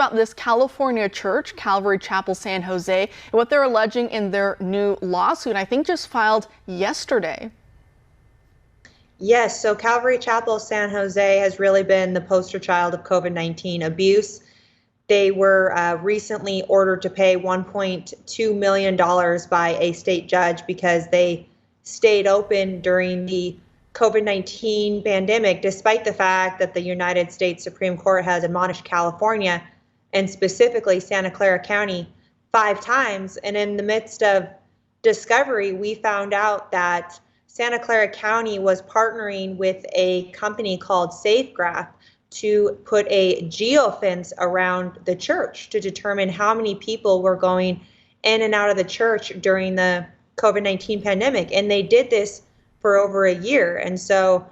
About this California church, Calvary Chapel San Jose, and what they're alleging in their new lawsuit, I think just filed yesterday. Yes, so Calvary Chapel San Jose has really been the poster child of COVID-19 abuse. They were recently ordered to pay $1.2 million by a state judge because they stayed open during the COVID-19 pandemic, despite the fact that the United States Supreme Court has admonished California and specifically Santa Clara County 5 times. And in the midst of discovery, we found out that Santa Clara County was partnering with a company called SafeGraph to put a geofence around the church to determine how many people were going in and out of the church during the COVID-19 pandemic. And they did this for over a year. And so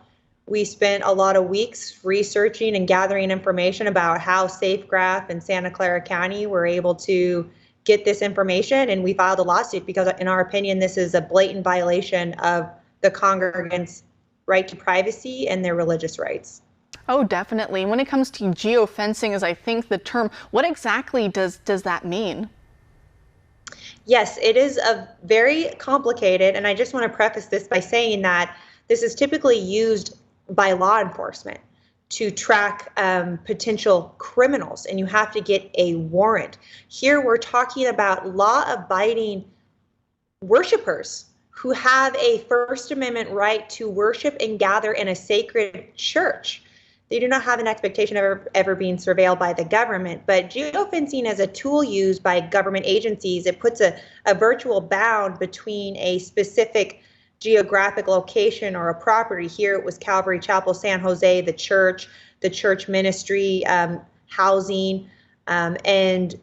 we spent a lot of weeks researching and gathering information about how SafeGraph and Santa Clara County were able to get this information. And we filed a lawsuit because, in our opinion, this is a blatant violation of the congregants' right to privacy and their religious rights. Oh, definitely. When it comes to geofencing, as I think the term, what exactly does that mean? Yes, it is a very complicated, and I just want to preface this by saying that this is typically used by law enforcement to track potential criminals, and you have to get a warrant. Here we're talking about law-abiding worshipers who have a First Amendment right to worship and gather in a sacred church. They do not have an expectation of ever being surveilled by the government, but geofencing as a tool used by government agencies, it puts a virtual bound between a specific geographic location or a property. Here it was Calvary Chapel San Jose, the church ministry, housing, and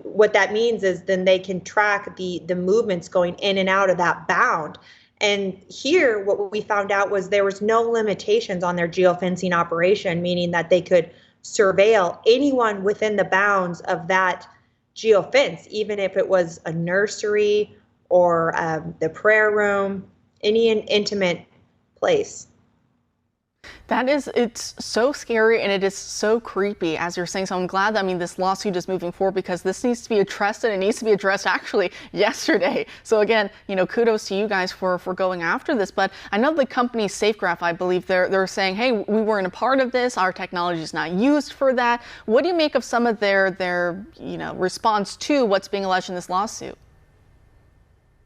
what that means is then they can track the movements going in and out of that bound. And here what we found out was there was no limitations on their geofencing operation, meaning that they could surveil anyone within the bounds of that geofence, even if it was a nursery or the prayer room, any intimate place. It's so scary and it is so creepy, as you're saying. So I'm glad that, this lawsuit is moving forward because this needs to be addressed, and it needs to be addressed actually yesterday. So again, kudos to you guys for going after this. But I know the company SafeGraph, I believe they're saying, hey, we weren't a part of this. Our technology is not used for that. What do you make of some of their response to what's being alleged in this lawsuit?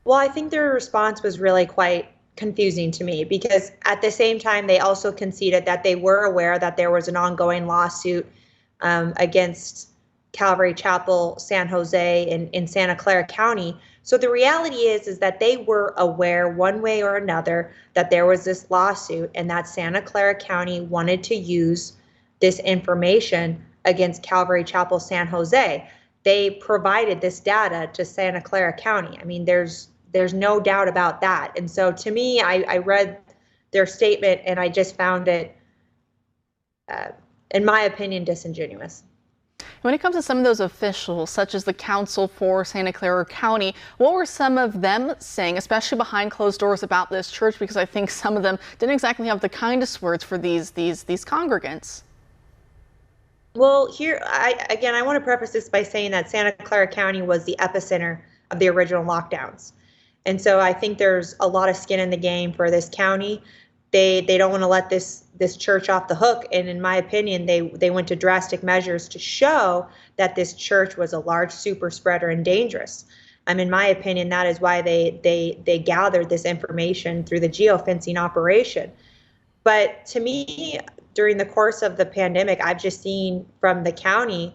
Well, I think their response was really quite confusing to me because at the same time they also conceded that they were aware that there was an ongoing lawsuit against Calvary Chapel San Jose in Santa Clara County. So the reality is that they were aware one way or another that there was this lawsuit and that Santa Clara County wanted to use this information against Calvary Chapel San Jose. They provided this data to Santa Clara County. There's no doubt about that. And so to me, I read their statement and I just found it, in my opinion, disingenuous. When it comes to some of those officials, such as the council for Santa Clara County, what were some of them saying, especially behind closed doors, about this church? Because I think some of them didn't exactly have the kindest words for these congregants. Well, here, I want to preface this by saying that Santa Clara County was the epicenter of the original lockdowns. And so I think there's a lot of skin in the game for this county. They don't want to let this church off the hook. And in my opinion, they went to drastic measures to show that this church was a large super spreader and dangerous. In my opinion, that is why they gathered this information through the geofencing operation. But to me, during the course of the pandemic, I've just seen from the county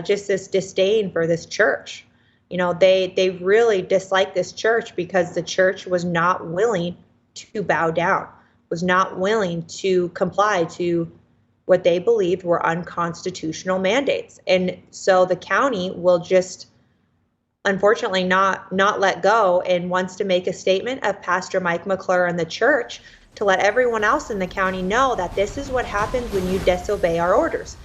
just this disdain for this church. They really disliked this church because the church was not willing to bow down, was not willing to comply to what they believed were unconstitutional mandates. And so the county will just, unfortunately, not let go and wants to make a statement of Pastor Mike McClure and the church to let everyone else in the county know that this is what happens when you disobey our orders.